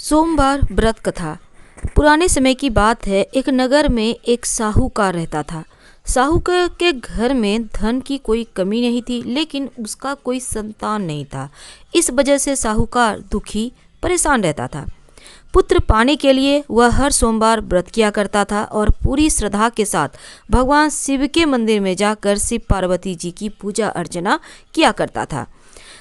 सोमवार व्रत कथा। पुराने समय की बात है। एक नगर में एक साहूकार रहता था। साहूकार के घर में धन की कोई कमी नहीं थी, लेकिन उसका कोई संतान नहीं था। इस वजह से साहूकार दुखी परेशान रहता था। पुत्र पाने के लिए वह हर सोमवार व्रत किया करता था और पूरी श्रद्धा के साथ भगवान शिव के मंदिर में जाकर शिव पार्वती जी की पूजा अर्चना किया करता था।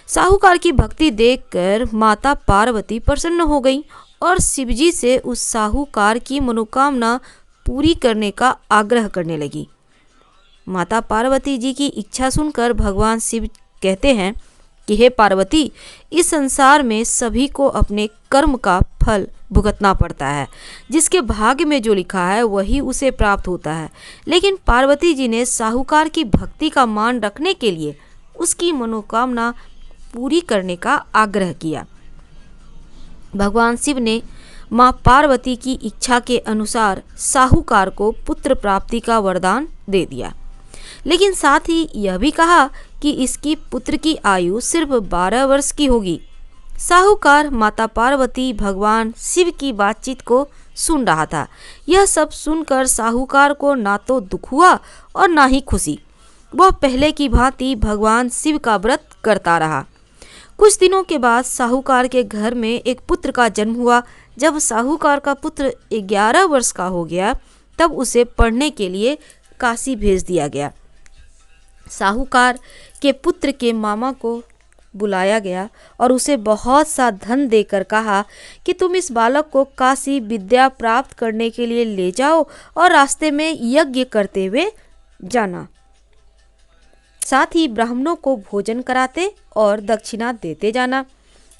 साहूकार की भक्ति देखकर माता पार्वती प्रसन्न हो गई और शिवजी से उस साहूकार की मनोकामना पूरी करने का आग्रह करने लगी। माता पार्वती जी की इच्छा सुनकर भगवान शिव कहते हैं कि हे पार्वती, इस संसार में सभी को अपने कर्म का फल भुगतना पड़ता है। जिसके भाग्य में जो लिखा है वही उसे प्राप्त होता है। लेकिन पार्वती जी ने साहूकार की भक्ति का मान रखने के लिए उसकी मनोकामना पूरी करने का आग्रह किया। भगवान शिव ने मां पार्वती की इच्छा के अनुसार साहूकार को पुत्र प्राप्ति का वरदान दे दिया, लेकिन साथ ही यह भी कहा कि इसकी पुत्र की आयु सिर्फ 12 वर्ष की होगी। साहूकार माता पार्वती भगवान शिव की बातचीत को सुन रहा था। यह सब सुनकर साहूकार को ना तो दुख हुआ और ना ही खुशी। वह पहले की भांति भगवान शिव का व्रत करता रहा। कुछ दिनों के बाद साहूकार के घर में एक पुत्र का जन्म हुआ। जब साहूकार का पुत्र 11 वर्ष का हो गया, तब उसे पढ़ने के लिए काशी भेज दिया गया। साहूकार के पुत्र के मामा को बुलाया गया और उसे बहुत सा धन देकर कहा कि तुम इस बालक को काशी विद्या प्राप्त करने के लिए ले जाओ और रास्ते में यज्ञ करते हुए जाना। साथ ही ब्राह्मणों को भोजन कराते और दक्षिणा देते जाना।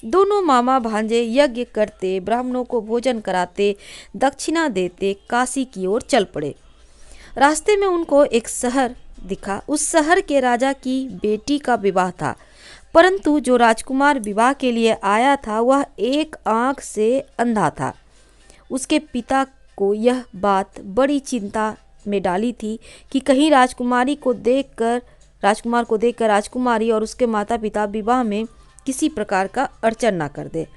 दोनों मामा भांजे यज्ञ करते, ब्राह्मणों को भोजन कराते, दक्षिणा देते काशी की ओर चल पड़े। रास्ते में उनको एक शहर दिखा। उस शहर के राजा की बेटी का विवाह था, परंतु जो राजकुमार विवाह के लिए आया था वह एक आंख से अंधा था। उसके पिता को यह बात बड़ी चिंता में डाली थी कि कहीं राजकुमार को देखकर राजकुमारी और उसके माता पिता विवाह में किसी प्रकार का अड़चन ना कर दे।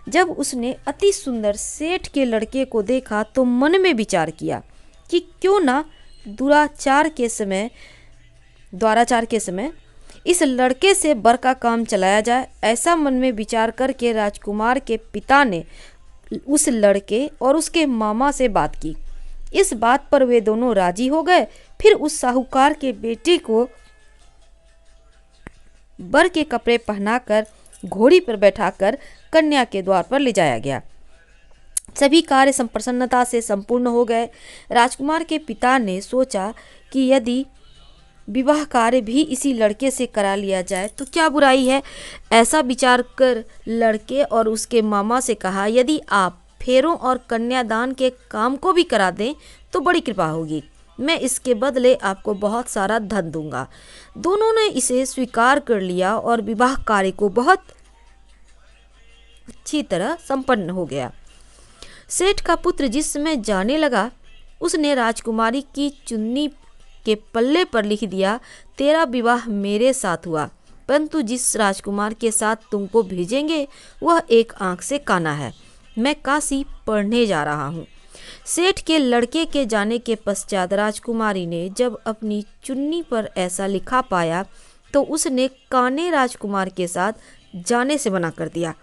जब उसने अति सुंदर सेठ के लड़के को देखा तो मन में विचार किया कि क्यों ना द्वाराचार के समय इस लड़के से बर का काम चलाया जाए। ऐसा मन में विचार करके राजकुमार के पिता ने उस लड़के और उसके मामा से बात की। इस बात पर वे दोनों राजी हो गए। फिर उस साहूकार के बेटे को बर के कपड़े पहनाकर घोड़ी पर बैठाकर कन्या के द्वार पर ले जाया गया। सभी कार्य संप्रसन्नता से संपूर्ण हो गए। राजकुमार के पिता ने सोचा कि यदि विवाह कार्य भी इसी लड़के से करा लिया जाए तो क्या बुराई है। ऐसा विचार कर लड़के और उसके मामा से कहा, यदि आप फेरों और कन्यादान के काम को भी करा दें तो बड़ी कृपा होगी। मैं इसके बदले आपको बहुत सारा धन दूंगा। दोनों ने इसे स्वीकार कर लिया और विवाह कार्य को बहुत अच्छी तरह संपन्न हो गया। सेठ का पुत्र जिस समय जाने लगा, उसने राजकुमारी की चुन्नी के पल्ले पर लिख दिया, तेरा विवाह मेरे साथ हुआ, परंतु जिस राजकुमार के साथ तुमको भेजेंगे वह एक आंख से काना है। मैं काशी पढ़ने जा रहा हूँ। सेठ के लड़के के जाने के पश्चात राजकुमारी ने जब अपनी चुन्नी पर ऐसा लिखा पाया तो उसने काने राजकुमार के साथ जाने से मना कर दिया।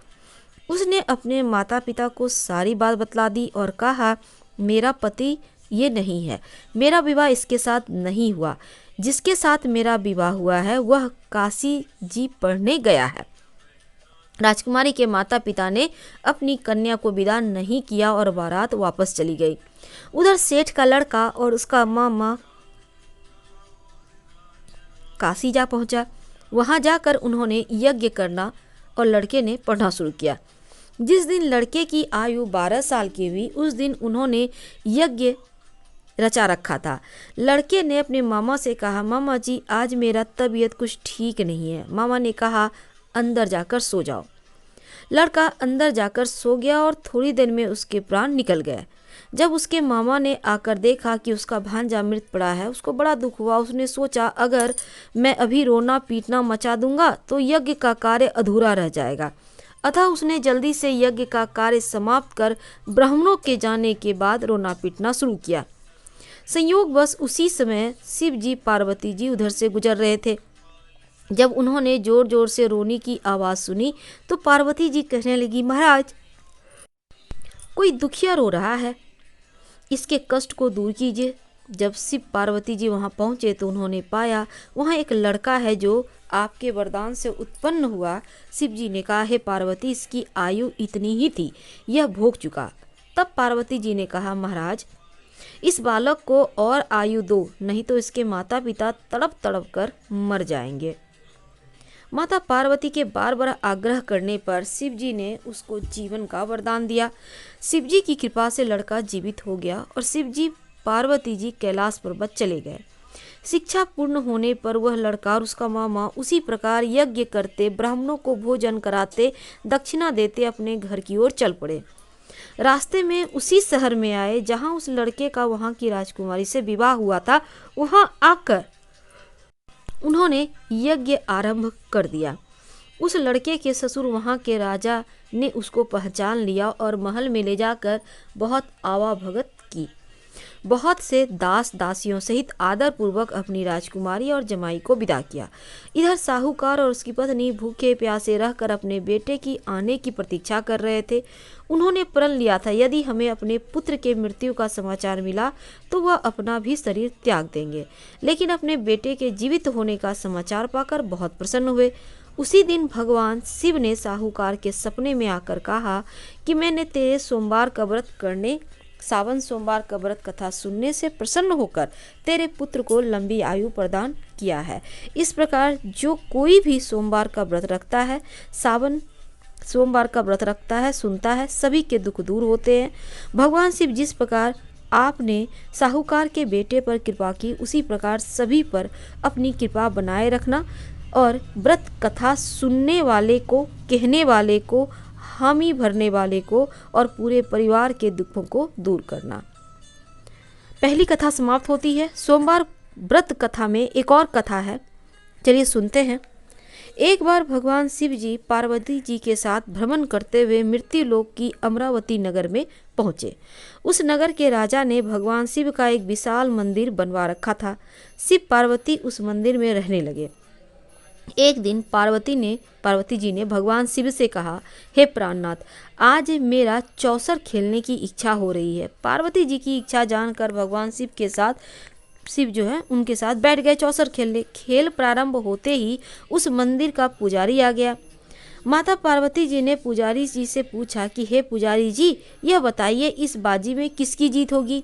उसने अपने माता पिता को सारी बात बतला दी और कहा, मेरा पति ये नहीं है, मेरा विवाह इसके साथ नहीं हुआ। जिसके साथ मेरा विवाह हुआ है वह काशी जी पढ़ने गया है। राजकुमारी के माता पिता ने अपनी कन्या को विदा नहीं किया और बारात वापस चली गई। उधर सेठ का लड़का और उसका मामा काशी जा पहुंचा। वहां जाकर उन्होंने यज्ञ करना और लड़के ने पढ़ना शुरू किया। जिस दिन लड़के की आयु 12 साल की हुई उस दिन उन्होंने यज्ञ रचा रखा था। लड़के ने अपने मामा से कहा, मामा जी आज मेरा तबीयत कुछ ठीक नहीं है। मामा ने कहा, अंदर जाकर सो जाओ। लड़का अंदर जाकर सो गया और थोड़ी देर में उसके प्राण निकल गए। जब उसके मामा ने आकर देखा कि उसका भांजा मृत पड़ा है, उसको बड़ा दुख हुआ। उसने सोचा, अगर मैं अभी रोना पीटना मचा दूंगा तो यज्ञ का कार्य अधूरा रह जाएगा। अतः उसने जल्दी से यज्ञ का कार्य समाप्त कर ब्राह्मणों के जाने के बाद रोना पीटना शुरू किया। संयोगवश उसी समय शिव जी पार्वती जी उधर से गुजर रहे थे। जब उन्होंने जोर जोर से रोने की आवाज़ सुनी तो पार्वती जी कहने लगी, महाराज कोई दुखिया रो रहा है, इसके कष्ट को दूर कीजिए। जब शिव पार्वती जी वहाँ पहुँचे तो उन्होंने पाया वहाँ एक लड़का है जो आपके वरदान से उत्पन्न हुआ। शिव जी ने कहा, हे पार्वती, इसकी आयु इतनी ही थी, यह भोग चुका। तब पार्वती जी ने कहा, महाराज इस बालक को और आयु दो, नहीं तो इसके माता पिता तड़प तड़प कर मर जाएंगे। माता पार्वती के बार बार आग्रह करने पर शिव जी ने उसको जीवन का वरदान दिया। शिव जी की कृपा से लड़का जीवित हो गया और शिव जी पार्वती जी कैलाश पर्वत चले गए। शिक्षा पूर्ण होने पर वह लड़का और उसका मामा उसी प्रकार यज्ञ करते, ब्राह्मणों को भोजन कराते, दक्षिणा देते अपने घर की ओर चल पड़े। रास्ते में उसी शहर में आए जहां उस लड़के का वहां की राजकुमारी से विवाह हुआ था। वहां आकर उन्होंने यज्ञ आरंभ कर दिया। उस लड़के के ससुर वहां के राजा ने उसको पहचान लिया और महल में ले जाकर बहुत आवाभगत की। बहुत से दास दासियों सहित आदर पूर्वक अपनी राजकुमारी और जमाई को विदा किया। इधर साहूकार और उसकी पत्नी भूखे प्यासे रहकर अपने बेटे की आने की प्रतीक्षा कर रहे थे। उन्होंने प्रण लिया था, यदि हमें अपने पुत्र के मृत्यु का समाचार मिला तो वह अपना भी शरीर त्याग देंगे। लेकिन अपने बेटे के जीवित होने का समाचार पाकर बहुत प्रसन्न हुए। उसी दिन भगवान शिव ने साहूकार के सपने में आकर कहा कि मैंने तेरे सोमवार का व्रत करने, सावन सोमवार का व्रत कथा सुनने से प्रसन्न होकर तेरे पुत्र को लंबी आयु प्रदान किया है। इस प्रकार जो कोई भी सोमवार का व्रत रखता है, सावन सोमवार का व्रत रखता है, सुनता है, सभी के दुख दूर होते हैं। भगवान शिव जिस प्रकार आपने साहूकार के बेटे पर कृपा की, उसी प्रकार सभी पर अपनी कृपा बनाए रखना और व्रत कथा सुनने वाले को, कहने वाले को, हामी भरने वाले को और पूरे परिवार के दुखों को दूर करना। पहली कथा समाप्त होती है। सोमवार व्रत कथा में एक और कथा है, चलिए सुनते हैं। एक बार भगवान शिव जी पार्वती जी के साथ भ्रमण करते हुए मृत्यु लोक की अमरावती नगर में पहुंचे। उस नगर के राजा ने भगवान शिव का एक विशाल मंदिर बनवा रखा था। शिव पार्वती उस मंदिर में रहने लगे। एक दिन पार्वती जी ने भगवान शिव से कहा, हे प्राणनाथ, आज मेरा चौसर खेलने की इच्छा हो रही है। पार्वती जी की इच्छा जानकर भगवान शिव जो है उनके साथ बैठ गए चौसर खेलने। खेल प्रारंभ होते ही उस मंदिर का पुजारी आ गया। माता पार्वती जी ने पुजारी जी से पूछा कि हे पुजारी जी, यह बताइए इस बाजी में किसकी जीत होगी।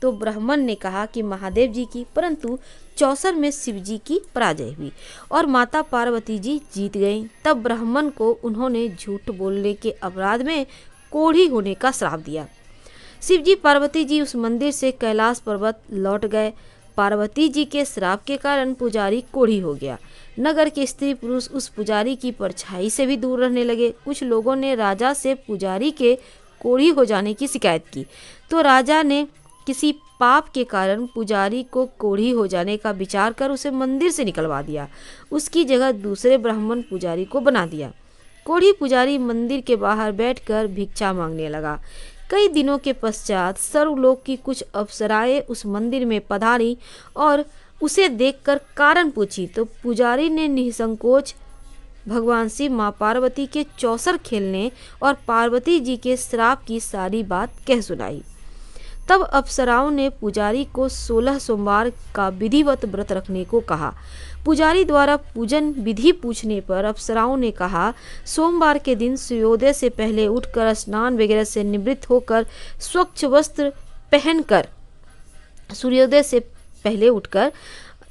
तो ब्राह्मण ने कहा कि महादेव जी की, परंतु चौसर में शिव जी की पराजय हुई और माता पार्वती जी जीत गईं। तब ब्राह्मण को उन्होंने झूठ बोलने के अपराध में कोढ़ी होने का श्राप दिया। शिव जी पार्वती जी उस मंदिर से कैलाश पर्वत लौट गए। पार्वती जी के श्राप के कारण पुजारी कोढ़ी हो गया। नगर के स्त्री पुरुष उस पुजारी की परछाई से भी दूर रहने लगे। कुछ लोगों ने राजा से पुजारी के कोढ़ी हो जाने की शिकायत की, तो राजा ने किसी पाप के कारण पुजारी को कोढ़ी हो जाने का विचार कर उसे मंदिर से निकलवा दिया। उसकी जगह दूसरे ब्राह्मण पुजारी को बना दिया। कोढ़ी पुजारी मंदिर के बाहर बैठकर भिक्षा मांगने लगा। कई दिनों के पश्चात सर्वलोक की कुछ अप्सराएं उस मंदिर में पधारी और उसे देखकर कारण पूछी, तो पुजारी ने निसंकोच भगवान शिव, माँ पार्वती के चौसर खेलने और पार्वती जी के श्राप की सारी बात कह सुनाई। तब अप्सराओं ने पुजारी को 16 सोमवार का विधिवत व्रत रखने को कहा। पुजारी द्वारा पूजन विधि पूछने पर अप्सराओं ने कहा, सोमवार के दिन सूर्योदय से पहले उठकर स्नान वगैरह से निवृत्त होकर स्वच्छ वस्त्र पहनकर, सूर्योदय से पहले उठकर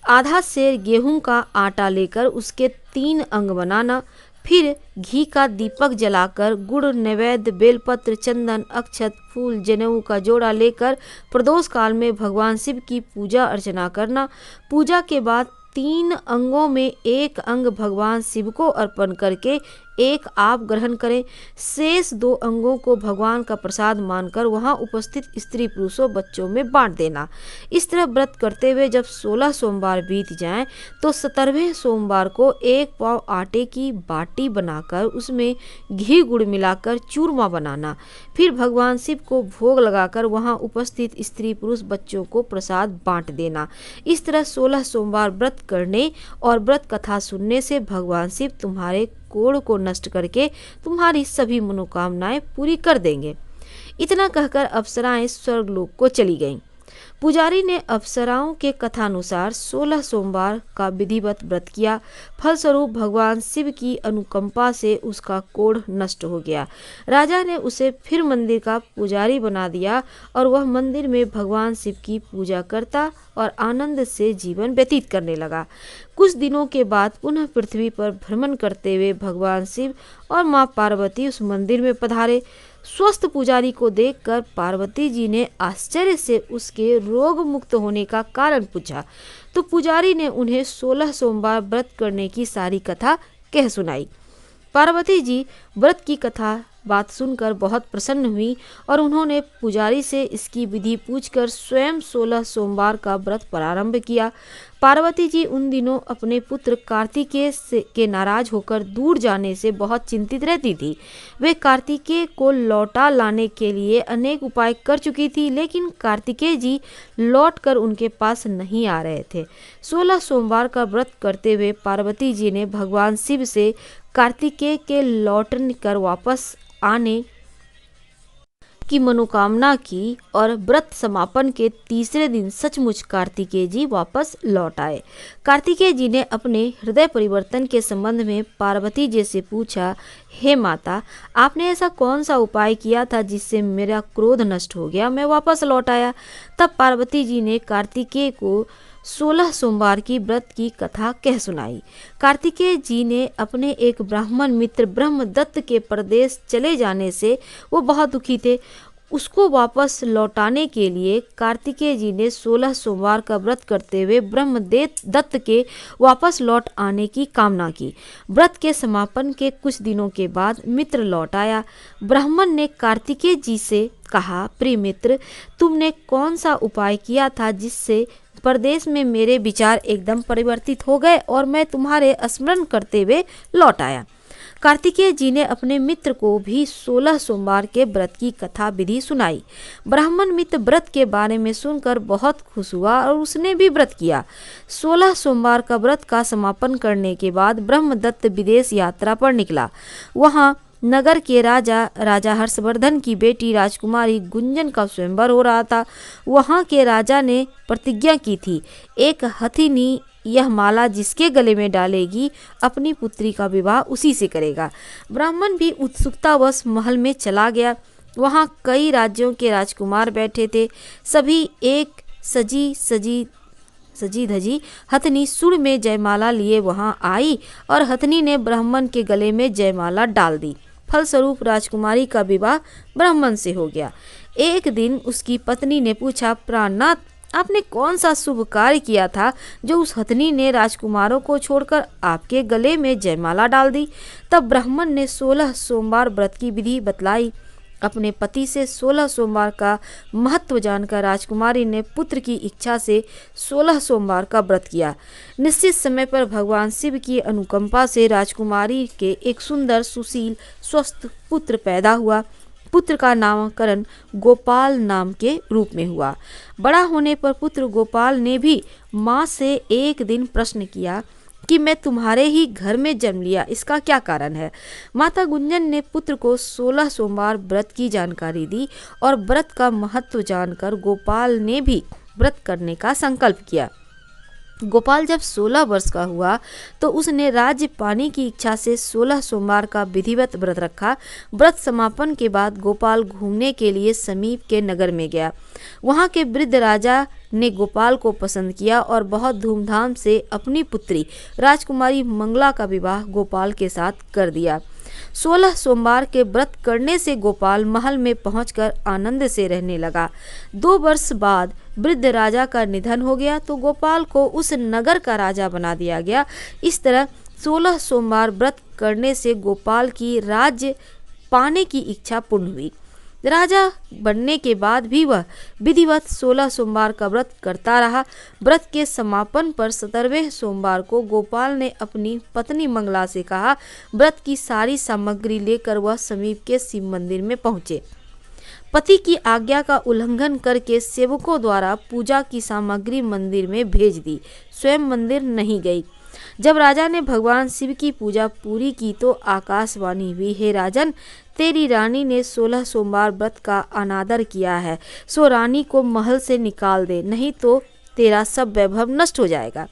आधा सेर गेहूं का आटा लेकर उसके 3 अंग बनाना, फिर घी का दीपक जलाकर गुड़, नैवेद्य, बेलपत्र, चंदन, अक्षत, फूल, जनेऊ का जोड़ा लेकर प्रदोष काल में भगवान शिव की पूजा अर्चना करना। पूजा के बाद 3 अंगों में एक अंग भगवान शिव को अर्पण करके एक आप ग्रहण करें, शेष 2 अंगों को भगवान का प्रसाद मानकर वहां उपस्थित स्त्री पुरुषों बच्चों में बांट देना। इस तरह व्रत करते हुए जब 16 सोमवार बीत जाएं तो 17वें सोमवार को 1 पाव आटे की बाटी बनाकर उसमें घी गुड़ मिलाकर चूरमा बनाना। फिर भगवान शिव को भोग लगाकर वहां उपस्थित स्त्री पुरुष बच्चों को प्रसाद बांट देना। इस तरह 16 सोमवार व्रत करने और व्रत कथा सुनने से भगवान शिव तुम्हारे कोढ़ को नष्ट करके तुम्हारी सभी मनोकामनाएं पूरी कर देंगे। इतना कहकर अप्सराएं स्वर्गलोक को चली गईं। पुजारी ने अप्सराओं के कथानुसार 16 सोमवार का विधिवत व्रत किया। फलस्वरूप भगवान शिव की अनुकंपा से उसका कोढ़ नष्ट हो गया। राजा ने उसे फिर मंदिर का पुजारी बना दिया और वह मंदिर में भगवान शिव की पूजा करता और आनंद से जीवन व्यतीत करने लगा। कुछ दिनों के बाद पुनः पृथ्वी पर भ्रमण करते हुए भगवान शिव और माँ पार्वती उस मंदिर में पधारे। स्वस्थ पुजारी को देखकर पार्वती जी ने आश्चर्य से उसके रोग मुक्त होने का कारण पूछा, तो पुजारी ने उन्हें 16 सोमवार व्रत करने की सारी कथा कह सुनाई। पार्वती जी व्रत की कथा बात सुनकर बहुत प्रसन्न हुई और उन्होंने पुजारी से इसकी विधि पूछकर स्वयं 16 सोमवार का व्रत प्रारंभ किया। पार्वती जी उन दिनों अपने पुत्र कार्तिकेय के नाराज होकर दूर जाने से बहुत चिंतित रहती थी। वे कार्तिकेय को लौटा लाने के लिए अनेक उपाय कर चुकी थी, लेकिन कार्तिकेय जी लौटकर उनके पास नहीं आ रहे थे। 16 सोमवार का व्रत करते हुए पार्वती जी ने भगवान शिव से कार्तिकेय के लौटने कर वापस आने की मनोकामना की और व्रत समापन के तीसरे दिन सचमुच कार्तिकेय जी वापस लौट आए। कार्तिकेय जी ने अपने हृदय परिवर्तन के संबंध में पार्वती जी से पूछा, हे माता, आपने ऐसा कौन सा उपाय किया था जिससे मेरा क्रोध नष्ट हो गया, मैं वापस लौट आया। तब पार्वती जी ने कार्तिकेय को 16 सोमवार की व्रत की कथा कह सुनाई। कार्तिकेय जी ने अपने एक ब्राह्मण मित्र ब्रह्मदत्त के परदेश चले जाने से वो बहुत दुखी थे। उसको वापस लौटाने के लिए कार्तिकेय जी ने 16 सोमवार का व्रत करते हुए ब्रह्मदत्त के वापस लौट आने की कामना की। व्रत के समापन के कुछ दिनों के बाद मित्र लौट आया। ब्राह्मण ने कार्तिकेय जी से कहा, प्रिय मित्र, तुमने कौन सा उपाय किया था जिससे परदेश में मेरे विचार एकदम परिवर्तित हो गए और मैं तुम्हारे स्मरण करते हुए लौट आया। कार्तिकेय जी ने अपने मित्र को भी 16 सोमवार के व्रत की कथा विधि सुनाई। ब्राह्मण मित्र व्रत के बारे में सुनकर बहुत खुश हुआ और उसने भी व्रत किया। 16 सोमवार का व्रत का समापन करने के बाद ब्रह्मदत्त विदेश यात्रा पर निकला। वहाँ नगर के राजा हर्षवर्धन की बेटी राजकुमारी गुंजन का स्वयंवर हो रहा था। वहाँ के राजा ने प्रतिज्ञा की थी, एक हथिनी यह माला जिसके गले में डालेगी अपनी पुत्री का विवाह उसी से करेगा। ब्राह्मण भी उत्सुकतावश महल में चला गया। वहाँ कई राज्यों के राजकुमार बैठे थे। सभी एक सजी धजी हथनी सुर में जयमाला लिए वहाँ आई और हथनी ने ब्राह्मण के गले में जयमाला डाल दी। फलस्वरूप राजकुमारी का विवाह ब्राह्मण से हो गया। एक दिन उसकी पत्नी ने पूछा, प्राणनाथ, आपने कौन सा शुभ कार्य किया था जो उस हथनी ने राजकुमारों को छोड़कर आपके गले में जयमाला डाल दी? तब ब्राह्मण ने 16 सोमवार व्रत की विधि बतलाई। अपने पति से 16 सोमवार का महत्व जानकर राजकुमारी ने पुत्र की इच्छा से 16 सोमवार का व्रत किया। निश्चित समय पर भगवान शिव की अनुकंपा से राजकुमारी के एक सुंदर, सुशील, स्वस्थ पुत्र पैदा हुआ। पुत्र का नामकरण गोपाल नाम के रूप में हुआ। बड़ा होने पर पुत्र गोपाल ने भी माँ से एक दिन प्रश्न किया कि मैं तुम्हारे ही घर में जन्म लिया, इसका क्या कारण है? माता गुंजन ने पुत्र को 16 सोमवार व्रत की जानकारी दी और व्रत का महत्व जानकर गोपाल ने भी व्रत करने का संकल्प किया। गोपाल जब 16 वर्ष का हुआ तो उसने राज्य पाने की इच्छा से 16 सोमवार का विधिवत व्रत रखा। व्रत समापन के बाद गोपाल घूमने के लिए समीप के नगर में गया। वहाँ के वृद्ध राजा ने गोपाल को पसंद किया और बहुत धूमधाम से अपनी पुत्री राजकुमारी मंगला का विवाह गोपाल के साथ कर दिया। 16 सोमवार के व्रत करने से गोपाल महल में पहुंचकर आनंद से रहने लगा। 2 वर्ष बाद वृद्ध राजा का निधन हो गया तो गोपाल को उस नगर का राजा बना दिया गया। इस तरह 16 सोमवार व्रत करने से गोपाल की राज्य पाने की इच्छा पूर्ण हुई। राजा बनने के बाद भी वह विधिवत 16 सोमवार का व्रत करता रहा। व्रत के समापन पर 17वें सोमवार को गोपाल ने अपनी पत्नी मंगला से कहा, व्रत की सारी सामग्री लेकर वह समीप के शिव मंदिर में पहुंचे। पति की आज्ञा का उल्लंघन करके सेवकों द्वारा पूजा की सामग्री मंदिर में भेज दी, स्वयं मंदिर नहीं गई। जब राजा ने भगवान शिव की पूजा पूरी की तो आकाशवाणी हुई, हे राजन, तेरी रानी ने 16 सोमवार व्रत का अनादर किया है, सो रानी को महल से निकाल दे, नहीं तो तेरा सब वैभव नष्ट हो जाएगा।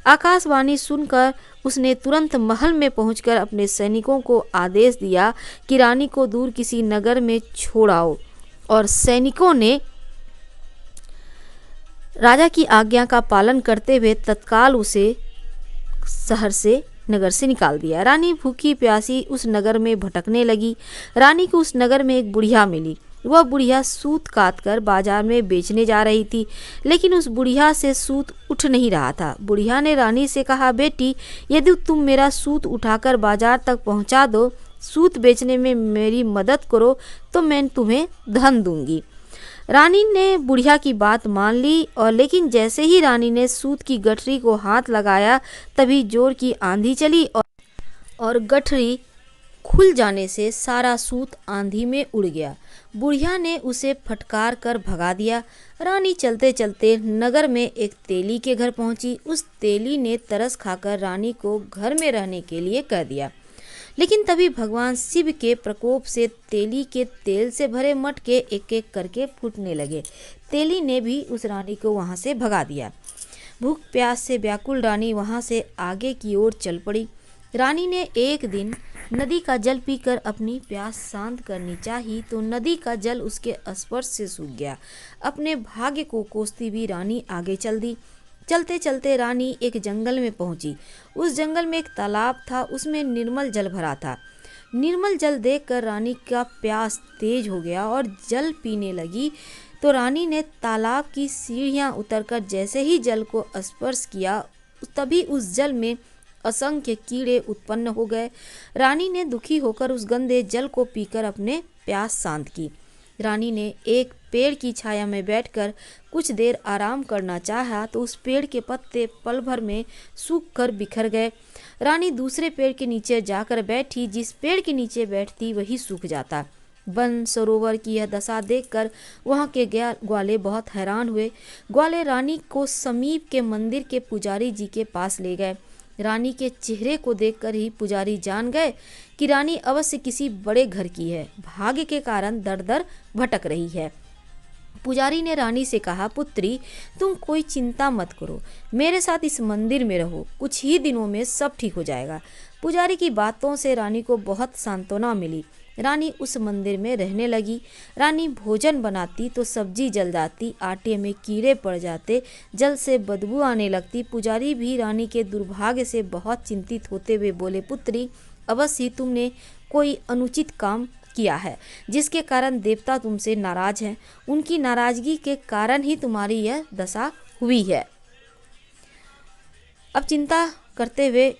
आकाशवाणी सुनकर उसने तुरंत महल में पहुंचकर अपने सैनिकों को आदेश दिया कि रानी को दूर किसी नगर में छोड़ाओ, और सैनिकों ने राजा की आज्ञा का पालन करते हुए तत्काल उसे नगर से निकाल दिया। रानी भूखी प्यासी उस नगर में भटकने लगी। रानी को उस नगर में एक बुढ़िया मिली। वह बुढ़िया सूत काट कर बाजार में बेचने जा रही थी, लेकिन उस बुढ़िया से सूत उठ नहीं रहा था। बुढ़िया ने रानी से कहा, बेटी, यदि तुम मेरा सूत उठाकर बाजार तक पहुंचा दो, सूत बेचने में मेरी मदद करो, तो मैं तुम्हें धन दूंगी। रानी ने बुढ़िया की बात मान ली, और लेकिन जैसे ही रानी ने सूत की गठरी को हाथ लगाया, तभी जोर की आंधी चली और गठरी खुल जाने से सारा सूत आंधी में उड़ गया। बुढ़िया ने उसे फटकार कर भगा दिया। रानी चलते चलते नगर में एक तेली के घर पहुंची। उस तेली ने तरस खाकर रानी को घर में रहने के लिए कह दिया, लेकिन तभी भगवान शिव के प्रकोप से तेली के तेल से भरे मटके एक एक करके फूटने लगे। तेली ने भी उस रानी को वहां से भगा दिया। भूख प्यास से व्याकुल रानी वहां से आगे की ओर चल पड़ी। रानी ने एक दिन नदी का जल पीकर अपनी प्यास शांत करनी चाही तो नदी का जल उसके स्पर्श से सूख गया। अपने भाग्य को कोसती भी रानी आगे चल दी। चलते चलते रानी एक जंगल में पहुंची। उस जंगल में एक तालाब था, उसमें निर्मल जल भरा था। निर्मल जल देखकर रानी का प्यास तेज हो गया और जल पीने लगी। तो रानी ने तालाब की सीढ़ियां उतरकर जैसे ही जल को स्पर्श किया, तभी उस जल में असंख्य कीड़े उत्पन्न हो गए। रानी ने दुखी होकर उस गंदे जल को पीकर अपने प्यास शांत की। रानी ने एक पेड़ की छाया में बैठकर कुछ देर आराम करना चाहा तो उस पेड़ के पत्ते पल भर में सूख कर बिखर गए। रानी दूसरे पेड़ के नीचे जाकर बैठी। जिस पेड़ के नीचे बैठती वही सूख जाता। वन सरोवर की यह दशा देखकर वहां के ग्वाले बहुत हैरान हुए। ग्वाले रानी को समीप के मंदिर के पुजारी जी के पास ले गए। रानी के चेहरे को देखकर ही पुजारी जान गए कि रानी अवश्य किसी बड़े घर की है, भाग्य के कारण दर दर भटक रही है। पुजारी ने रानी से कहा, पुत्री, तुम कोई चिंता मत करो, मेरे साथ इस मंदिर में रहो, कुछ ही दिनों में सब ठीक हो जाएगा। पुजारी की बातों से रानी को बहुत सांत्वना मिली। रानी उस मंदिर में रहने लगी। रानी भोजन बनाती तो सब्जी जल जाती, आटे में कीड़े पड़ जाते, जल से बदबू आने लगती। पुजारी भी रानी के दुर्भाग्य से बहुत चिंतित होते हुए बोले, पुत्री, अवश्य तुमने कोई अनुचित काम किया है, जिसके कारण देवता तुमसे नाराज हैं। उनकी नाराजगी के कारण ही तुम्हारी यह दशा हुई है। अब चिंता करते हुए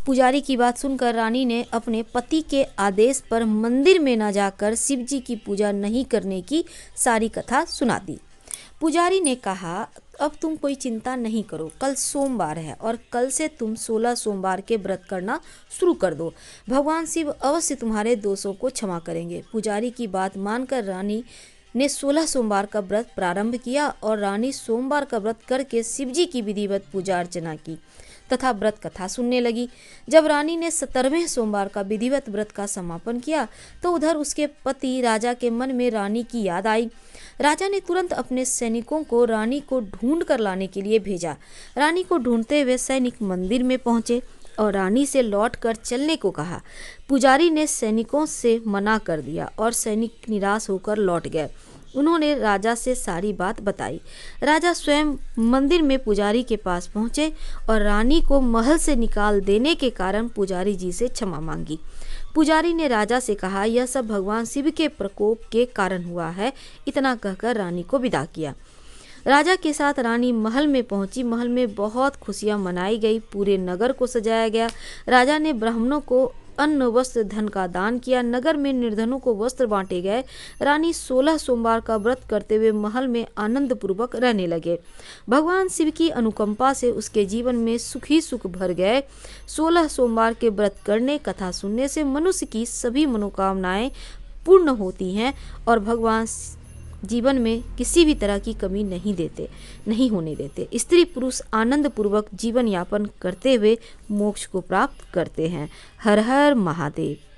पुजारी की बात सुनकर रानी ने अपने पति के आदेश पर मंदिर में न जाकर शिव जी की पूजा नहीं करने की सारी कथा सुना दी। पुजारी ने कहा, अब तुम कोई चिंता नहीं करो, कल सोमवार है और कल से तुम 16 सोमवार के व्रत करना शुरू कर दो। भगवान शिव अवश्य तुम्हारे दोषों को क्षमा करेंगे। पुजारी की बात मानकर रानी ने 16 सोमवार का व्रत प्रारंभ किया और रानी सोमवार का व्रत करके शिव जी की विधिवत पूजा अर्चना की तथा व्रत कथा सुनने लगी। जब रानी ने 17वें सोमवार का विधिवत व्रत का समापन किया तो उधर उसके पति राजा के मन में रानी की याद आई। राजा ने तुरंत अपने सैनिकों को रानी को ढूंढ कर लाने के लिए भेजा। रानी को ढूंढते हुए सैनिक मंदिर में पहुंचे और रानी से लौट कर चलने को कहा। पुजारी ने सैनिकों से मना कर दिया और सैनिक निराश होकर लौट गए। उन्होंने राजा से सारी बात बताई। राजा स्वयं मंदिर में पुजारी के पास पहुंचे और रानी को महल से निकाल देने के कारण पुजारी जी से क्षमा मांगी। पुजारी ने राजा से कहा, यह सब भगवान शिव के प्रकोप के कारण हुआ है। इतना कहकर रानी को विदा किया। राजा के साथ रानी महल में पहुंची। महल में बहुत खुशियां मनाई गई, पूरे नगर को सजाया गया। राजा ने ब्राह्मणों को अन्न वस्त्र धन का दान किया। नगर में निर्धनों को वस्त्र बांटे गए। रानी 16 सोमवार का व्रत करते हुए महल में आनंद पूर्वक रहने लगे। भगवान शिव की अनुकंपा से उसके जीवन में सुख ही सुख भर गए। 16 सोमवार के व्रत करने, कथा सुनने से मनुष्य की सभी मनोकामनाएं पूर्ण होती हैं और भगवान जीवन में किसी भी तरह की कमी नहीं होने देते। स्त्री पुरुष आनंद पूर्वक जीवन यापन करते हुए मोक्ष को प्राप्त करते हैं। हर हर महादेव।